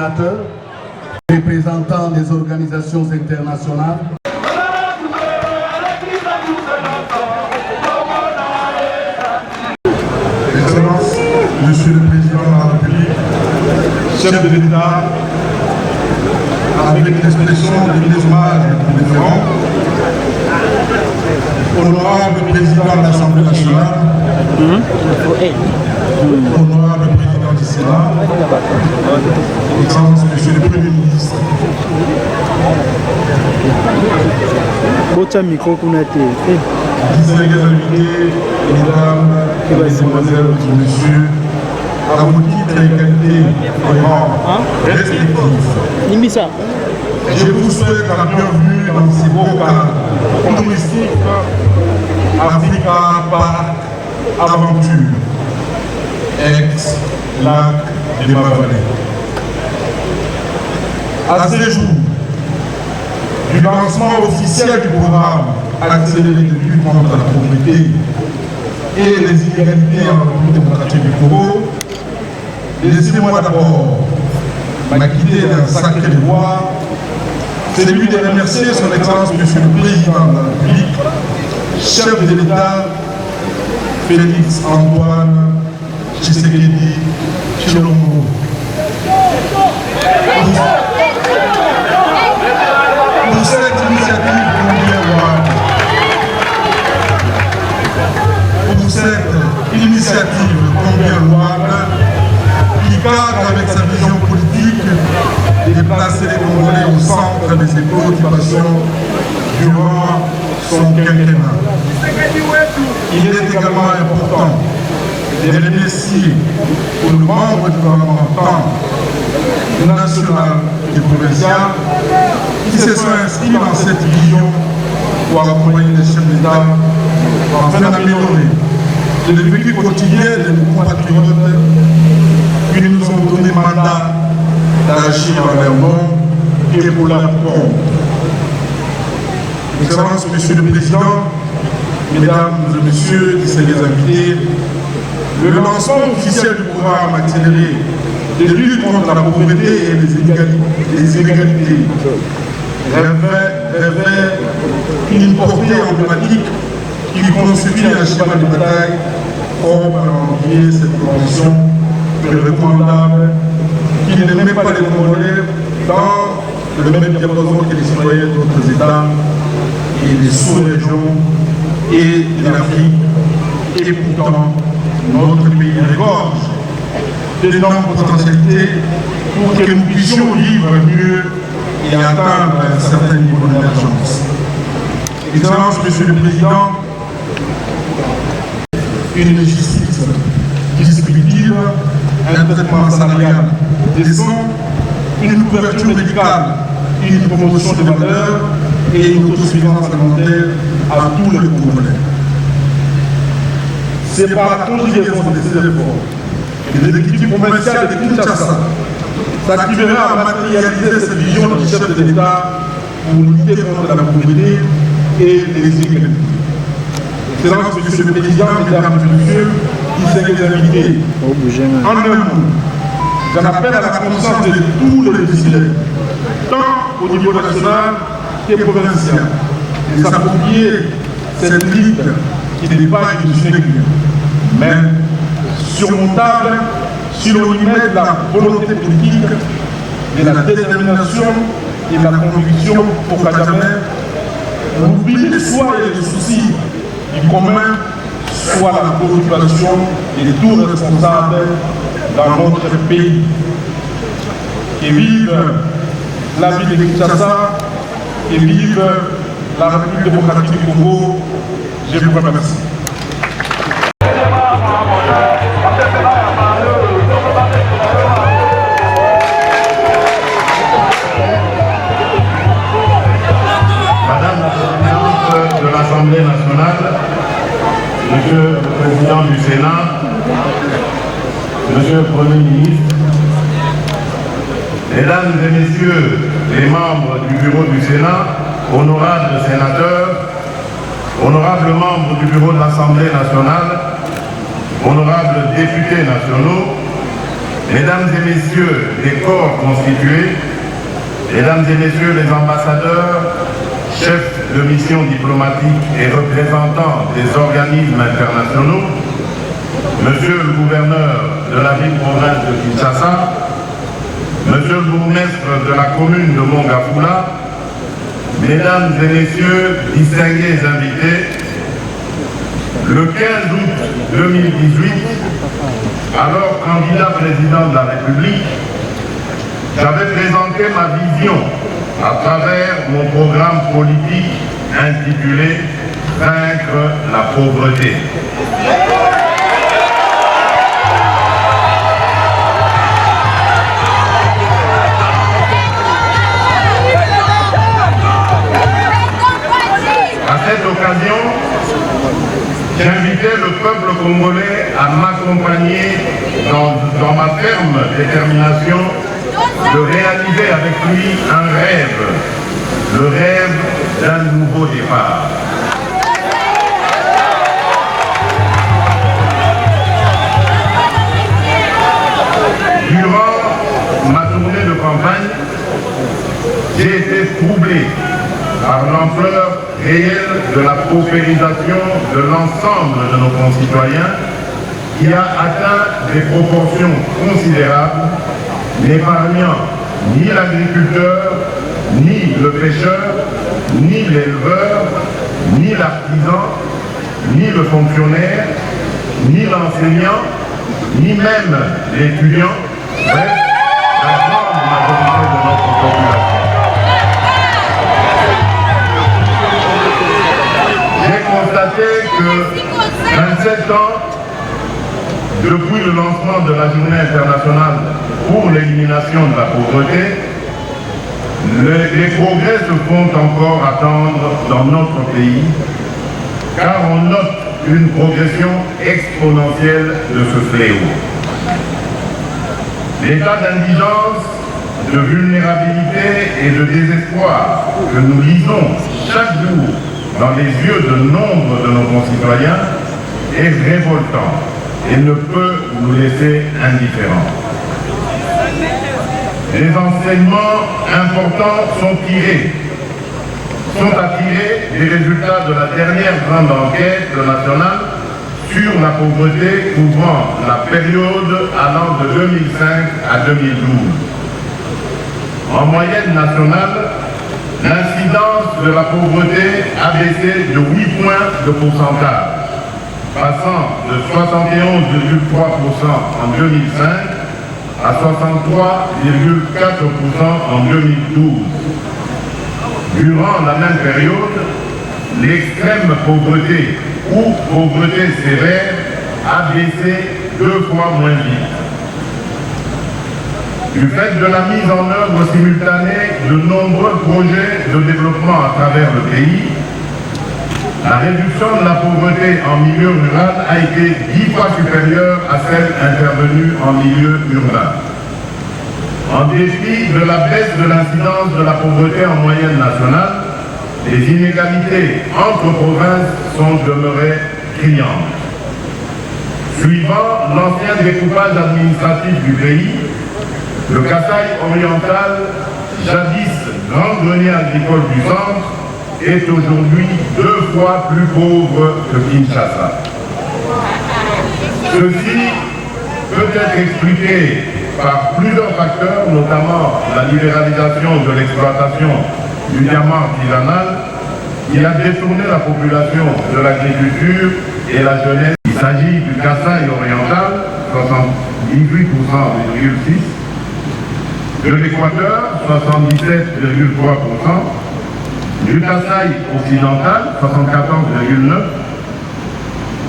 sénateurs, représentants des organisations internationales. Excellence, Monsieur le Président de la République, chef de l'État, avec l'expression des hommages les plus déférents, honorable Président de l'Assemblée nationale, honorable Président du Sénat, Excellence, Monsieur le Premier ministre, distingués invités, mesdames, mesdemoiselles, messieurs, à vos titres et qualités et rangs respectifs, je vous souhaite la bienvenue dans ces beaux cadres touristiques Africa Park Aventure, ex-lac de Mavallée. À ce jour du lancement officiel du programme accéléré de lutte contre la pauvreté et les inégalités en République démocratique du Congo, laissez-moi d'abord m'acquitter d'un sacré devoir, celui de remercier son Excellence Monsieur le Président de la République, chef de l'État, Félix Antoine Tshisekedi Tshilombo. Pour cette initiative combien louable, qui cadre avec sa vision politique de placer les Congolais au centre de ses préoccupations durant son quinquennat. Il est également important de remercier pour le membre du gouvernement national et provincial qui se sont inscrits dans cette vision pour accompagner les chefs d'État afin d'améliorer le vécu quotidien de nos compatriotes qui nous ont donné mandat d'agir en leur nom et pour leur compte. Excellence, Monsieur le Président, Mesdames et Messieurs, distingués invités, le lancement officiel du programme accéléré de lutte contre la pauvreté et les inégalités revêt une portée emblématique qui constitue un cheval de bataille pour envier cette convention recommandable qui ne met pas les Congolais dans le même diapason que les citoyens d'autres États et des sous-régions et de l'Afrique. Et pourtant, notre pays regorge d'énormes potentialités pour que nous puissions vivre mieux et atteindre un certain niveau d'émergence. Excellence, Monsieur le Président, une justice distributive, un traitement salarial décent, une couverture médicale, une promotion des valeurs et une autosuffisance alimentaire à tous les Congolais. C'est par la conjugaison de ces efforts que l'exécutif provincial de Kinshasa s'activera à matérialiser cette vision du chef de l'État pour lutter contre la pauvreté et les inégalités. Excellence, Monsieur le Président, Mesdames et Messieurs, distingués invités, en un mot, j'en appelle à la conscience de tous les décideurs, tant au niveau national que provincial, de s'approprier cette lutte qui n'est pas une sinecure, mais surmontable si l'on y met de la volonté politique, de la détermination et de la conviction pour qu'à jamais l'oubli des soins et des soucis du commun soit la préoccupation de tous responsables dans notre pays. Et vive la ville de Kinshasa, et vive la République démocratique du Congo. Je vous remercie. Madame la Présidente de l'Assemblée nationale, Monsieur le Président du Sénat, Monsieur le Premier ministre, Mesdames et Messieurs les membres du bureau du Sénat, honorables sénateurs, honorables membres du bureau de l'Assemblée nationale, honorables députés nationaux, Mesdames et messieurs les corps constitués, Mesdames et messieurs les ambassadeurs, chefs de mission diplomatique et représentants des organismes internationaux, Monsieur le gouverneur de la ville-province de Kinshasa, Monsieur le bourgmestre de la commune de Mongafula, Mesdames et messieurs distingués invités, le 15 août 2018, alors candidat président de la République, j'avais présenté ma vision à travers mon programme politique intitulé « Vaincre la pauvreté ». À cette occasion, j'invitais le peuple congolais à m'accompagner dans ma ferme détermination de réaliser avec lui un rêve, le rêve d'un nouveau départ. Durant ma tournée de campagne, j'ai été troublé par l'ampleur réelle de la paupérisation de l'ensemble de nos concitoyens qui a atteint des proportions considérables, n'épargnant ni l'agriculteur, ni le pêcheur, ni l'éleveur, ni l'artisan, ni le fonctionnaire, ni l'enseignant, ni même l'étudiant, bref, la grande majorité de notre population. J'ai constaté que 27 ans depuis le lancement de la Journée internationale pour l'élimination de la pauvreté, les progrès se font encore attendre dans notre pays, car on note une progression exponentielle de ce fléau. L'état d'indigence, de vulnérabilité et de désespoir que nous lisons chaque jour dans les yeux de nombre de nos concitoyens est révoltant et ne peut nous laisser indifférents. Les enseignements importants sont à tirer des résultats de la dernière grande enquête nationale sur la pauvreté couvrant la période allant de 2005 à 2012. En moyenne nationale, l'incidence de la pauvreté a baissé de 8 points de pourcentage, passant de 71,3% en 2005 à 63,4% en 2012. Durant la même période, l'extrême pauvreté ou pauvreté sévère a baissé 2 fois moins vite. Du fait de la mise en œuvre simultanée de nombreux projets de développement à travers le pays, la réduction de la pauvreté en milieu rural a été 10 fois supérieure à celle intervenue en milieu urbain. En dépit de la baisse de l'incidence de la pauvreté en moyenne nationale, les inégalités entre provinces sont demeurées criantes. Suivant l'ancien découpage administratif du pays, le Kasaï oriental, jadis grand grenier agricole du centre, est aujourd'hui 2 fois plus pauvre que Kinshasa. Ceci peut être expliqué par plusieurs facteurs, notamment la libéralisation de l'exploitation du diamant artisanal, qui a détourné la population de l'agriculture et la jeunesse. Il s'agit du Kasaï oriental, 78,6%, de l'Équateur, 77,3%, du Kasaï occidental, 74,9%,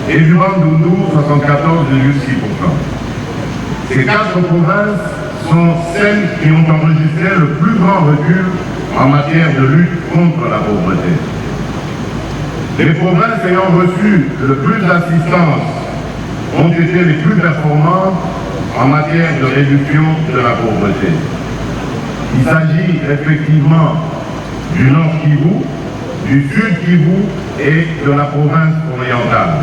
et du Bandundu, 74,6%. Ces 4 provinces sont celles qui ont enregistré le plus grand recul en matière de lutte contre la pauvreté. Les provinces ayant reçu le plus d'assistance ont été les plus performantes en matière de réduction de la pauvreté. Il s'agit effectivement du Nord Kivu, du Sud Kivu et de la province orientale.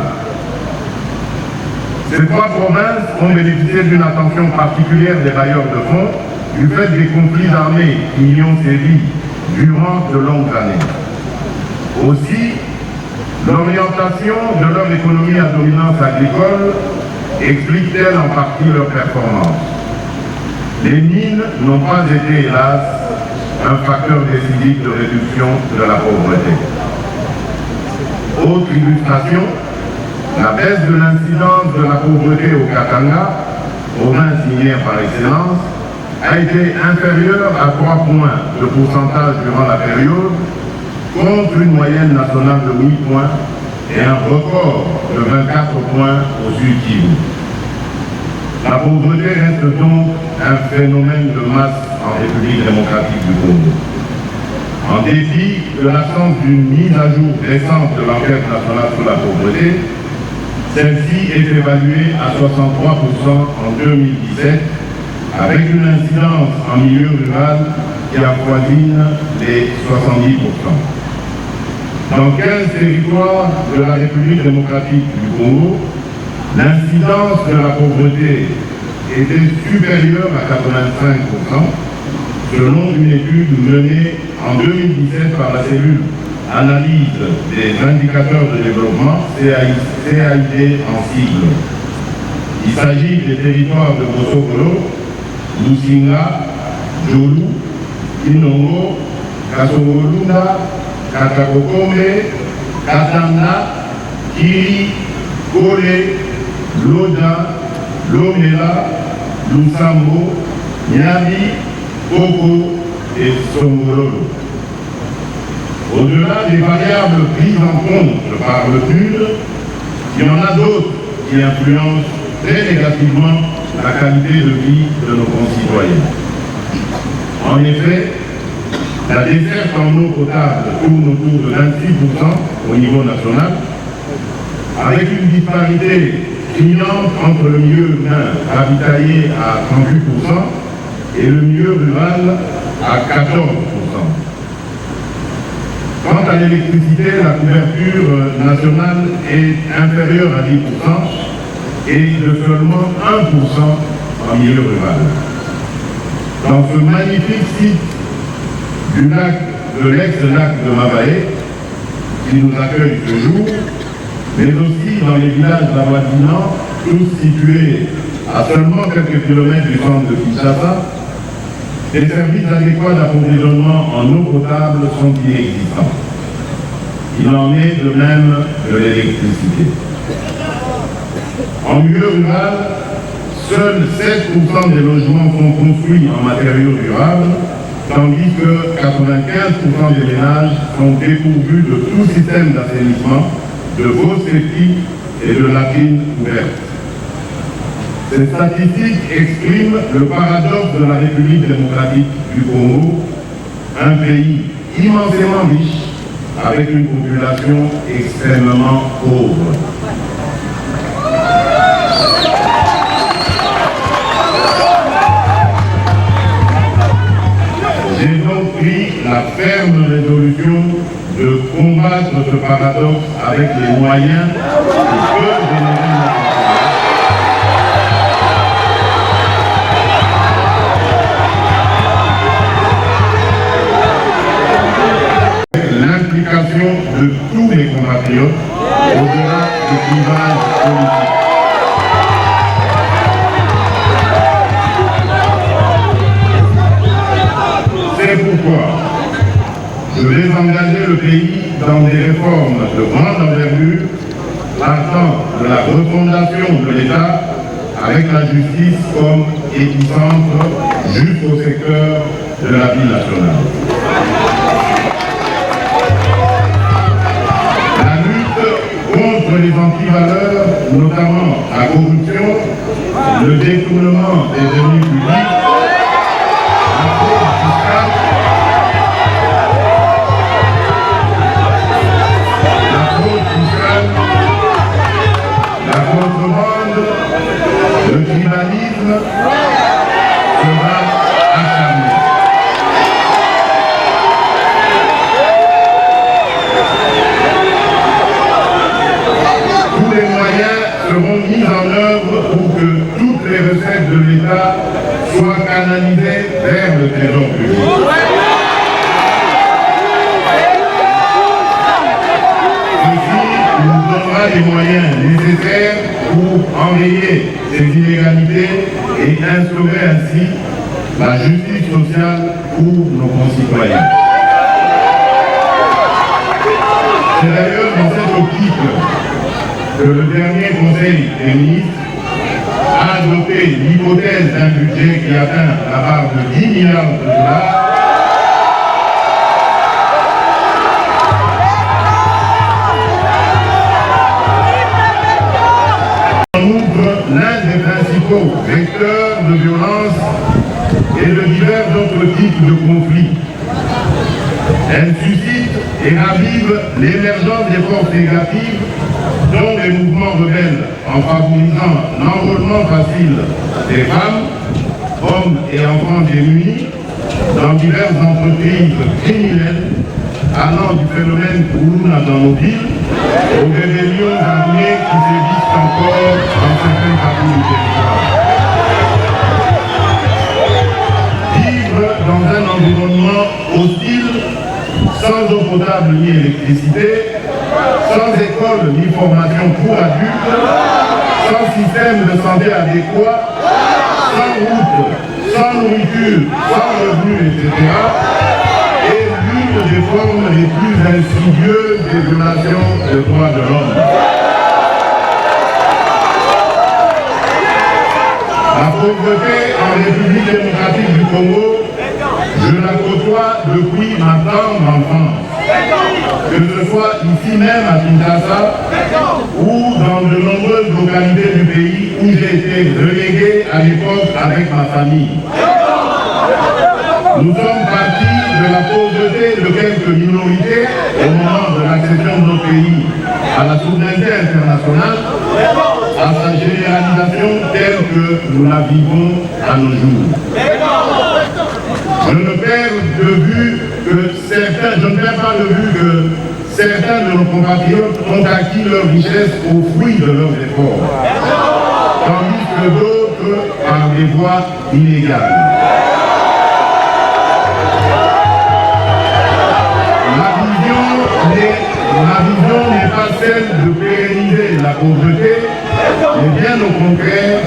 Ces trois provinces ont bénéficié d'une attention particulière des bailleurs de fonds du fait des conflits armés qui y ont sévi durant de longues années. Aussi, l'orientation de leur économie à dominance agricole explique-t-elle en partie leur performance. Les mines n'ont pas été, hélas, un facteur décisif de réduction de la pauvreté. Autre illustration, la baisse de l'incidence de la pauvreté au Katanga, province minière par excellence, a été inférieure à 3 points de pourcentage durant la période, contre une moyenne nationale de 8 points et un record de 24 points au Sud Kivu. La pauvreté reste donc un phénomène de masse en République démocratique du Congo. En dépit de l'absence d'une mise à jour récente de l'enquête nationale sur la pauvreté, celle-ci est évaluée à 63% en 2017, avec une incidence en milieu rural qui avoisine les 70%. Dans 15 territoires de la République démocratique du Congo, l'incidence de la pauvreté était supérieure à 85%, selon une étude menée en 2017 par la cellule Analyse des indicateurs de développement, CAID en sigle. Il s'agit des territoires de Bossokolo, Lusinga, Jolu, Inongo, Kasongolunda, Katakokombe, Katanda, Kiri, Kole, Loda, Lomela, Lusambo, Nyabi, Koko et Songololo. Au-delà des variables prises en compte par le PNUD, il y en a d'autres qui influencent très négativement la qualité de vie de nos concitoyens. En effet, la desserte en eau potable tourne autour de 26% au niveau national, avec une disparité criante entre le milieu urbain ravitaillé à 38% et le milieu rural à 14%. Quant à l'électricité, la couverture nationale est inférieure à 10% et de seulement 1% en milieu rural. Dans ce magnifique site du lac, de l'ex-lac de Mabaé, qui nous accueille ce jour, mais aussi dans les villages avoisinants, tous situés à seulement quelques kilomètres du centre de Kinshasa, les services adéquats d'approvisionnement en eau potable sont inexistants. Il en est de même de l'électricité. En milieu rural, seuls 7% des logements sont construits en matériaux durables, tandis que 95% des ménages sont dépourvus de tout système d'assainissement, de grosses sceptiques et de latrines ouvertes. Ces statistiques expriment le paradoxe de la République démocratique du Congo, un pays immensément riche avec une population extrêmement pauvre. J'ai donc pris la ferme résolution de combattre ce paradoxe avec les moyens qui peuvent générer notre. L'implication de tous les compatriotes au-delà des clivages politiques. C'est pourquoi je vais engager le pays dans des réformes de grande envergure, partant de la refondation de l'État avec la justice comme épicentre jusqu'au secteur de la vie nationale. Contre les antivaleurs, notamment la corruption, le détournement des deniers publics, la fraude fiscale, la contrebande, le tribalisme sera acharné. Tous les moyens seront mis mise en œuvre pour que toutes les recettes de l'État soient canalisées vers le trésor public. Ceci nous donnera les moyens nécessaires pour enrayer ces inégalités et instaurer ainsi la justice sociale pour nos concitoyens. C'est d'ailleurs dans cette optique que le dernier Conseil des ministres a adopté l'hypothèse d'un budget qui atteint la barre de 10 milliards de dollars. En outre, l'un des principaux vecteurs de violence et de divers autres types de conflits. Elle suscite et ravive l'émergence des forces négatives, dont les mouvements rebelles, en favorisant l'enrôlement facile des femmes, hommes et enfants démunis dans diverses entreprises criminelles, allant du phénomène Koulouna dans nos villes aux rébellions armées qui sévissent encore dans certaines parties du territoire. Vivre dans un environnement hostile, sans eau potable ni électricité, sans école ni formation pour adultes, sans système de santé adéquat, sans route, sans nourriture, sans revenus, etc., est l'une des formes les plus insidieuses des violations des droits de l'homme. La pauvreté en République démocratique du Congo, je la côtoie depuis ma tendre enfance. Que ce soit ici même à Kinshasa ou dans de nombreuses localités du pays où j'ai été relégué à l'époque avec ma famille. Nous sommes partis de la pauvreté de quelques minorités au moment de l'accession de notre pays à la souveraineté internationale, à sa généralisation telle que nous la vivons à nos jours. Je ne perds pas de vue que certains de nos compatriotes ont acquis leur richesse au fruit de leurs efforts, tandis que d'autres par des voies illégales. Ma vision n'est pas celle de pérenniser la pauvreté, mais bien au contraire,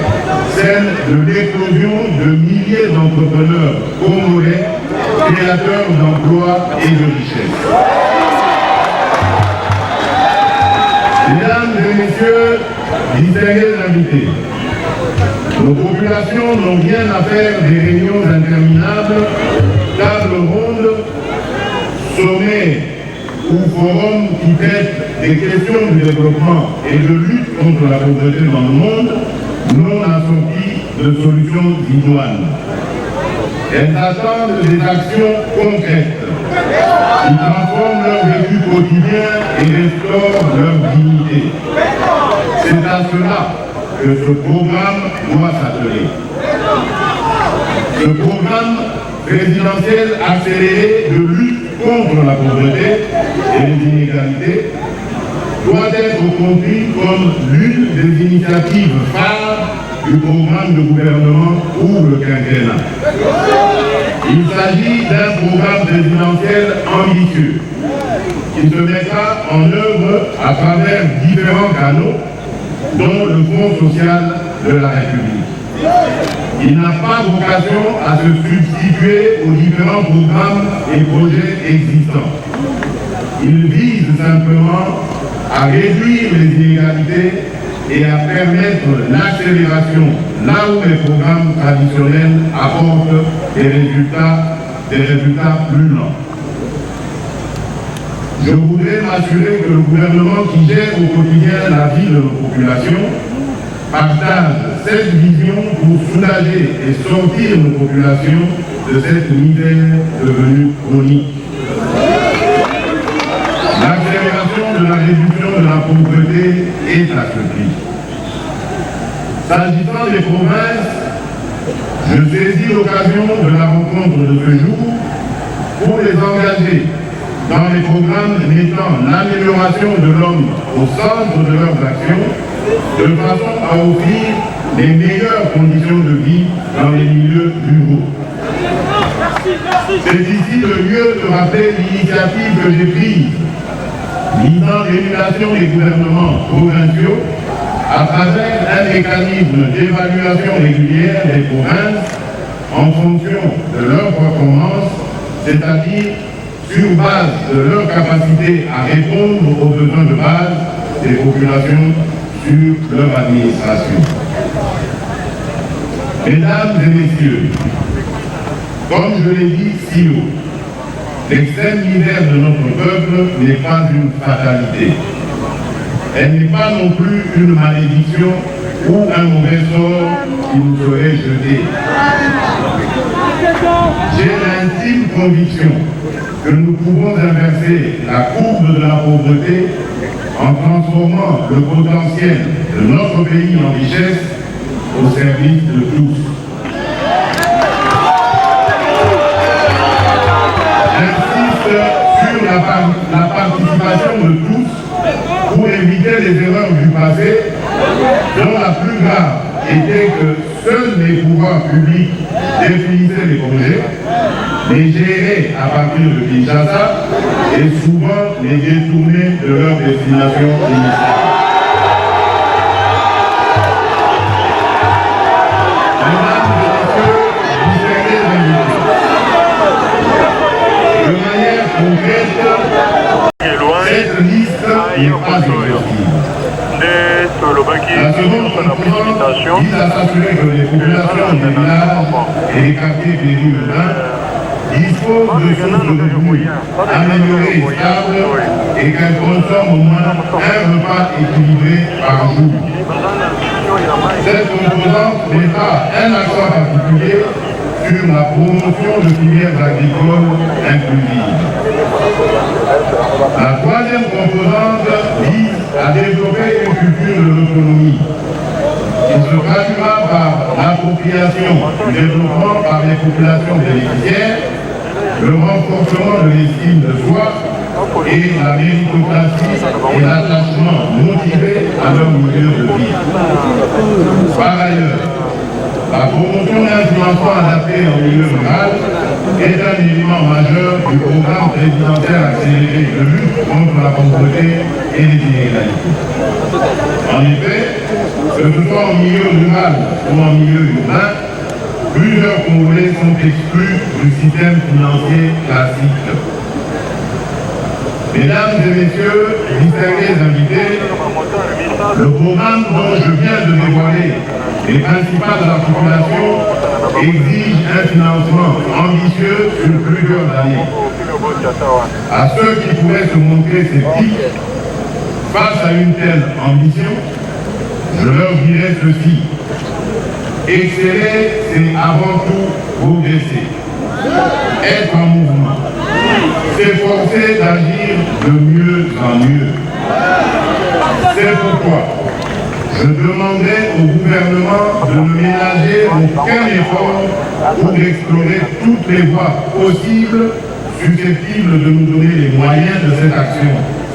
celle de l'éclosion de milliers d'entrepreneurs congolais, créateurs d'emplois et de richesses. Mesdames et messieurs, distingués invités, nos populations n'ont rien à faire des réunions interminables, tables rondes, sommets ou forums qui traitent des questions de développement et de lutte contre la pauvreté dans le monde, non assorties de solutions idoines. Elles attendent des actions concrètes qui transforment leur vécu quotidien et restaurent leur dignité. C'est à cela que ce programme doit s'atteler. Ce programme présidentiel accéléré de lutte contre la pauvreté et les inégalités doit être compris comme l'une des initiatives phares du programme de gouvernement pour le quinquennat. Il s'agit d'un programme présidentiel ambitieux qui se mettra en œuvre à travers différents canaux, dont le Fonds social de la République. Il n'a pas vocation à se substituer aux différents programmes et projets existants. Il vise simplement à réduire les inégalités et à permettre l'accélération là où les programmes traditionnels apportent des résultats plus lents. Je voudrais m'assurer que le gouvernement qui gère au quotidien la vie de nos populations partage cette vision pour soulager et sortir nos populations de cette misère devenue chronique. L'accélération de la réduction de la pauvreté est à ce prix. S'agissant des provinces, je saisis l'occasion de la rencontre de ce jour pour les engager dans les programmes mettant l'amélioration de l'homme au centre de leurs actions de façon à offrir les meilleures conditions de vie dans les milieux ruraux. C'est ici le lieu de rappeler l'initiative que j'ai prise visant l'émulation des gouvernements provinciaux à travers un mécanisme d'évaluation régulière des provinces en fonction de leur performance, c'est-à-dire sur base de leur capacité à répondre aux besoins de base des populations sur leur administration. Mesdames et messieurs, comme je l'ai dit si haut, l'extrême misère de notre peuple n'est pas une fatalité. Elle n'est pas non plus une malédiction ou un mauvais sort qui nous serait jeté. J'ai l'intime conviction que nous pouvons inverser la courbe de la pauvreté en transformant le potentiel de notre pays en richesse au service de tous. J'insiste sur la participation de tous pour éviter les erreurs du passé, dont la plus grave était que seuls les pouvoirs publics définissaient les projets, les géraient à partir de Kinshasa et souvent les détournaient de leur destination initiale. Mesdames et messieurs, distingués invités, de manière concrète, cette liste n'est pas exhaustive. La seconde composante vise à s'assurer que les populations des villages et des quartiers périurbains disposent de sources de revenus améliorées et stables et qu'elles consomment au moins un repas équilibré par jour. Cette composante mettra un accent particulier sur la promotion de filières agricoles inclusives. La troisième composante vise à développer une culture de l'autonomie qui se traduira par l'appropriation du développement par les populations bénéficiaires, le renforcement de l'estime de soi et la méritocratie et l'attachement motivé à leur milieu de vie. Par ailleurs, la promotion d'un financement adapté en milieu rural est un élément majeur du programme présidentiel accéléré de lutte contre la pauvreté et les inégalités. En effet, que ce soit en milieu rural ou en milieu urbain, plusieurs Congolais sont exclus du système financier classique. Mesdames et messieurs, distingués invités, le programme dont je viens de dévoiler les principales articulations exige un financement ambitieux sur plusieurs années. À ceux qui pourraient se montrer sceptiques face à une telle ambition, je leur dirais ceci. Exceller, c'est avant tout progresser, être en mouvement, s'efforcer d'agir de mieux en mieux. C'est pourquoi je demandais au gouvernement de ne ménager aucun effort pour explorer toutes les voies possibles susceptibles de nous donner les moyens de cette action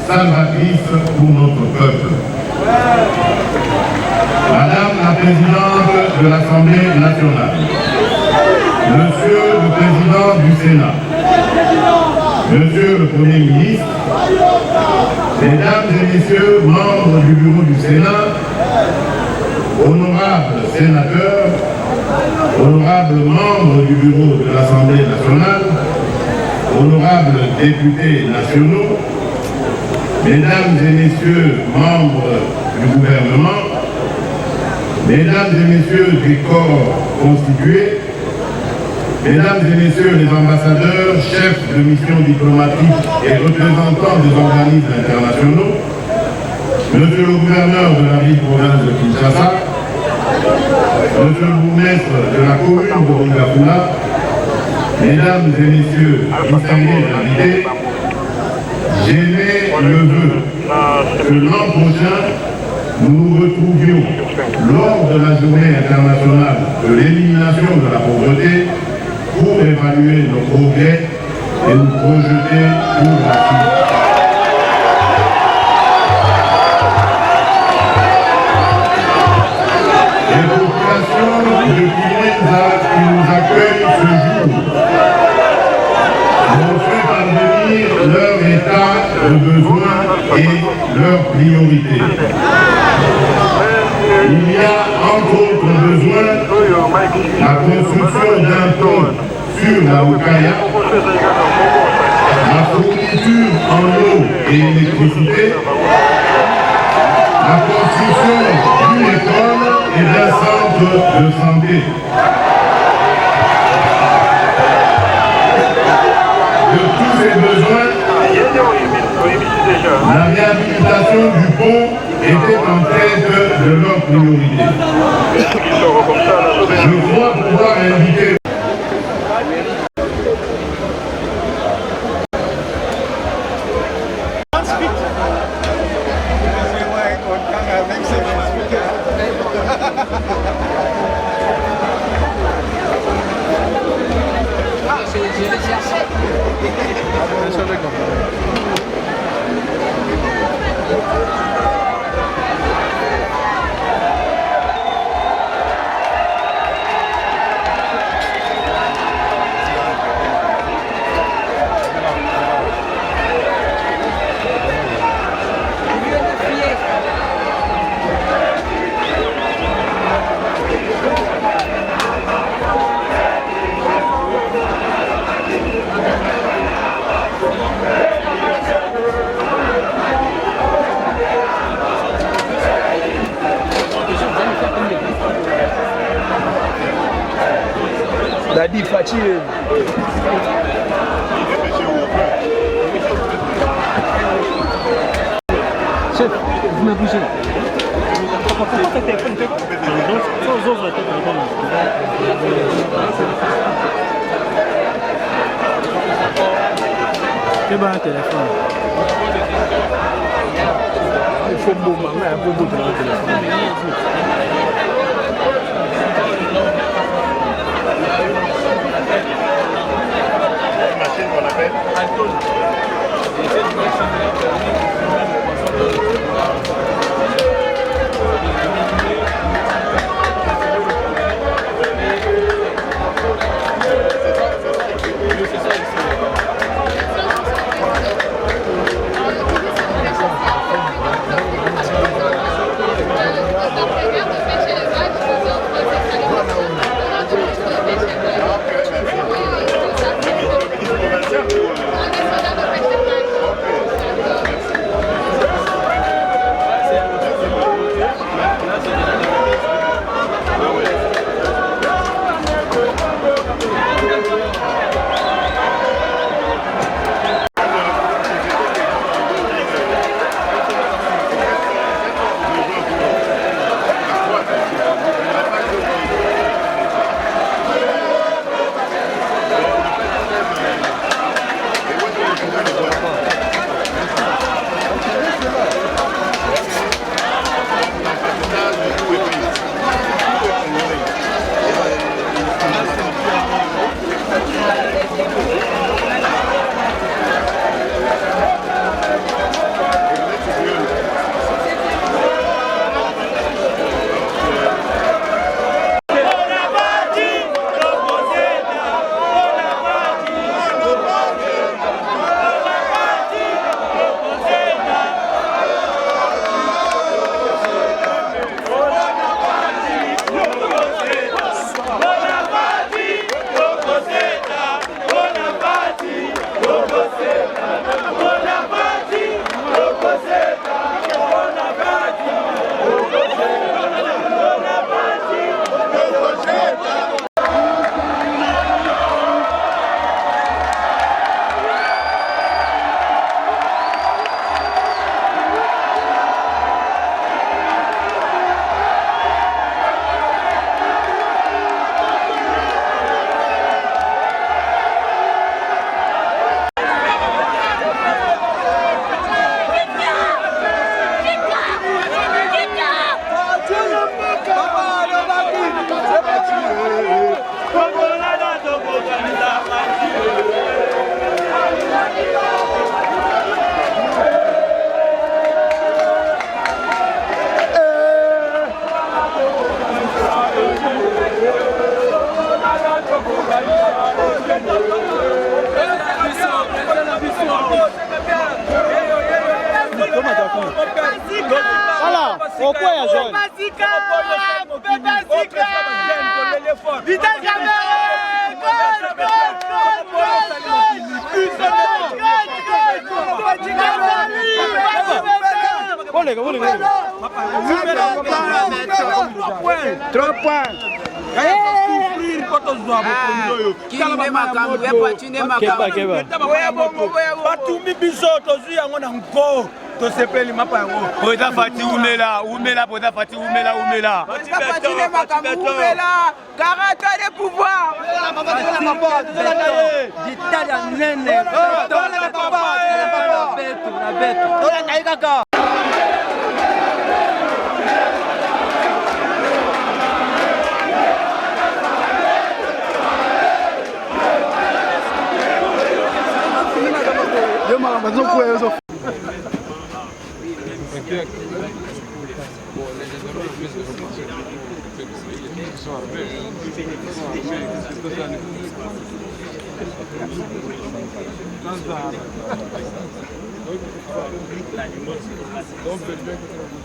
salvatrice pour notre peuple. Madame la Présidente de l'Assemblée nationale, Monsieur le Président du Sénat, Monsieur le Premier ministre, Mesdames et Messieurs, membres du bureau du Sénat, honorables sénateurs, honorables membres du bureau de l'Assemblée nationale, honorables députés nationaux, Mesdames et Messieurs, membres du gouvernement, Mesdames et Messieurs des corps constitués, Mesdames et Messieurs les ambassadeurs, chefs de mission diplomatique et représentants des organismes internationaux, Monsieur le gouverneur de la ville-province de Kinshasa, Monsieur le bourgmestre de la commune de Rungapula, Mesdames et Messieurs distingués invités, j'émets le vœu que l'an prochain, nous nous retrouvions lors de la journée internationale de l'élimination de la pauvreté pour évaluer nos progrès et nous projeter pour la suite. délégation de Kinenza qui nous accueille ce jour m'ont fait parvenir leur état de besoin et leurs priorités. Il y a entre autres besoin la construction d'un pont sur la Okaya, la fourniture en eau et électricité, la construction d'une école et d'un centre de santé. De tous ces besoins, la réhabilitation du pont était en tête de leur priorité. Je crois pouvoir indiquer Dadi facile. Chef, vous me bougez. C'est bon, un téléphone. Il faut beau, maman, un peu beau dans le téléphone. machine qu'on appelle Voilà, pourquoi il y a jaune?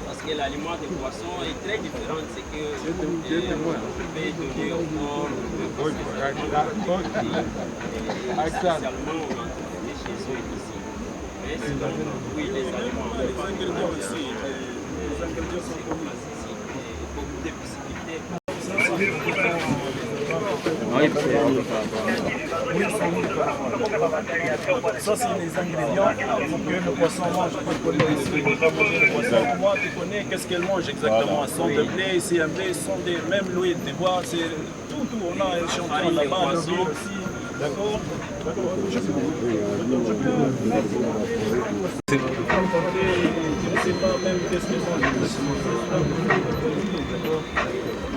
Parce que l'aliment des poissons est très différent. C'est que on peut donner au corps spécialement on va trouver chez eux ici. Mais sinon, oui, les aliments, les ingrédients ici, beaucoup de possibilités. Ça, c'est les ingrédients que le poisson mange. Moi, je connais le poisson. Moi, tu connais qu'est-ce qu'elle mange exactement. Son de blé, CMB, son de même l'huile de bois, c'est tout. On a un échantillon là-bas, le blé aussi. D'accord? Je ne sais pas même qu'est-ce qu'elle mange.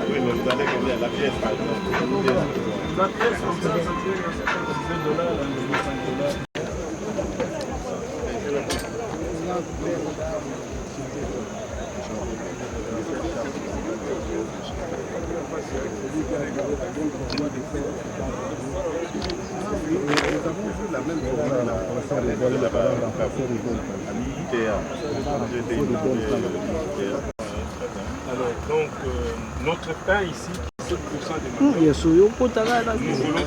Oui, mais vous allez combien la pièce par exemple? La pièce comme ça, ça fait $50, $5. La même Alors, donc, notre pain ici, 7% de matin. Nous voulons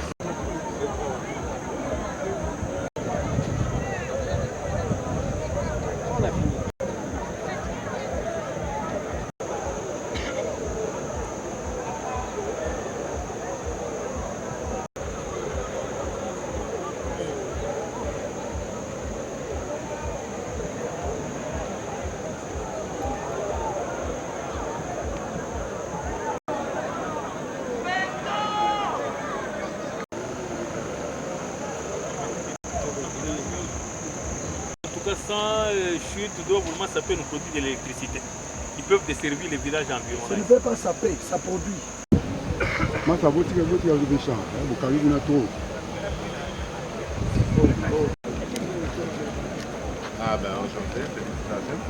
sans chute d'eau, vraiment ça peut nous produire de l'électricité. Ils peuvent desservir les villages environnants. Ça ne fait pas saper, ça produit. Moi, ça vaut que vous avez des champs. Vous avez une tour. Ah ben enchanté, félicitations.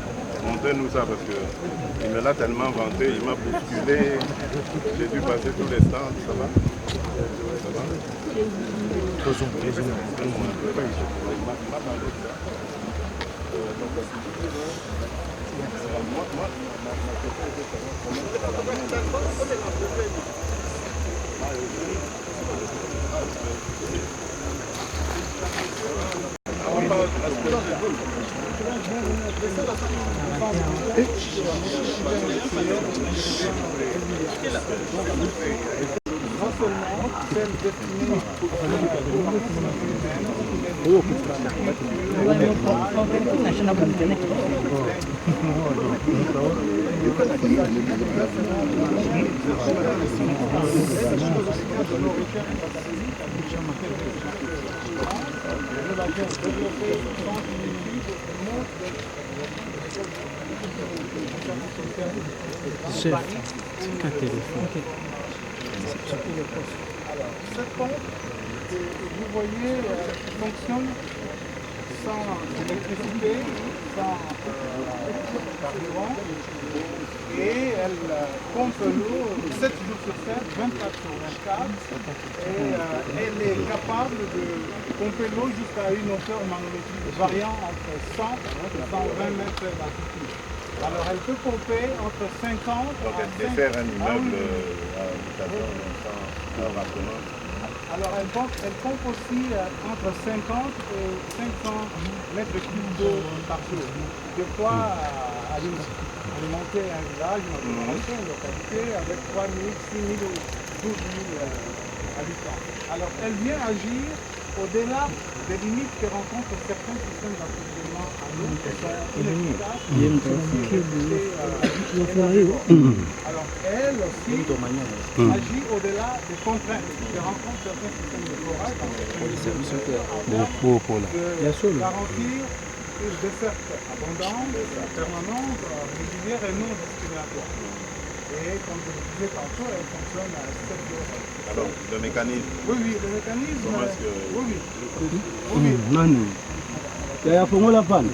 Montez-nous ça parce que il me l'a tellement vanté, il m'a bousculé. J'ai dû passer tous les stands, ça va? Ça va? Chef, un téléphone. Cette pompe, vous voyez, fonctionne sans électricité, sans carburant, et elle pompe l'eau 7 jours sur 7, 24 sur 24, et elle est capable de pomper l'eau jusqu'à une hauteur manométrique variant entre 100 et 120 mètres d'altitude. Alors elle peut pomper entre 50 Donc elle dessert un immeuble Alors elle pompe aussi entre 50 et 500 mètres cubes d'eau par jour. De quoi alimenter un village, une agglomération, une localité avec 3 000, 6 000 ou 12 000 habitants. Alors elle vient agir au-delà des limites que rencontrent certains systèmes d'approvisionnement en eau qui sont inefficaces. Alors elle aussi agit au-delà des contraintes que rencontrent certains systèmes de forage de garantir une desserte abondante, permanente, régulière et non discriminatoire. Et comme je le disais tantôt, elle fonctionne à 7 jours. Alors, le mécanisme. Oui, le mécanisme. Comment est-ce que... Il y a pour moi la panne.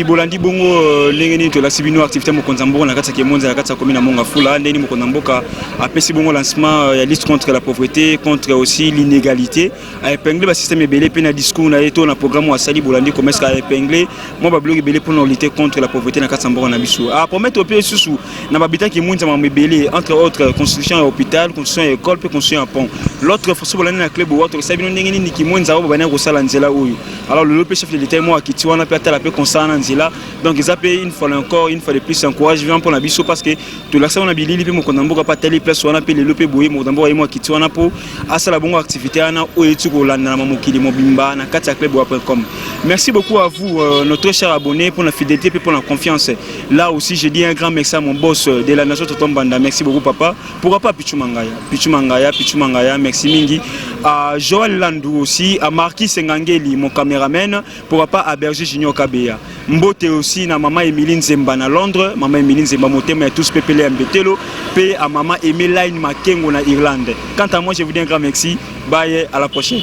bolandi bongo ndenge nini tolakisi bino activité mokonzi mboka na kati ya Kemonza na kati ya commune ya Mongafula ndenge nini mokonzi mboka apesi bongo lancement ya lutte contre la pauvreté, contre aussi l'inégalité, a épinglé ba système ebele pe na discours na yeto na programme wa sali bolandi commerce a épinglé moi ba bloc ebele pour lutter contre la pauvreté na kati ya mboka na biso a promettre au pays susu na ba habitants Kemonza ma ebele entre autres construction ya hôpital, construction ya école pe construction ya pont. L'autre fois bolandi na club wato sabino ndenge nini Kemonza ba bana ko sala nzela oyo. Alors le chef de l'État moi akiti wana pe atala pe concernant nzela. Donc ils appellent une fois encore, une fois de plus encouragement pour la biso parce que tout l'accès on a bilili pe mokonzi mboka pa tali place wana pe le lope boye mokonzi mboka yemo akiti wana po asala bongo activité ana o etu ko landa na mokili mobimba na kati ya club.com. Merci beaucoup à vous notre cher abonné pour la fidélité et pour la confiance. Là aussi je dis un grand merci à mon boss de la nation Totombanda. Merci beaucoup papa. Pourquoi pas Pichu Mangaya, merci mingi. À Joël Landou aussi, à Marquis Sengangeli mon caméraman, pourquoi pas à Berger Junior Kabeya. Mbote aussi na maman Emeline Zemba na Londres, maman Emeline Zemba motema tous pepele mbetelo, pe à maman Emeline Makengo na Irlande. Quant à moi je vous dis un grand merci. Bye, à la prochaine.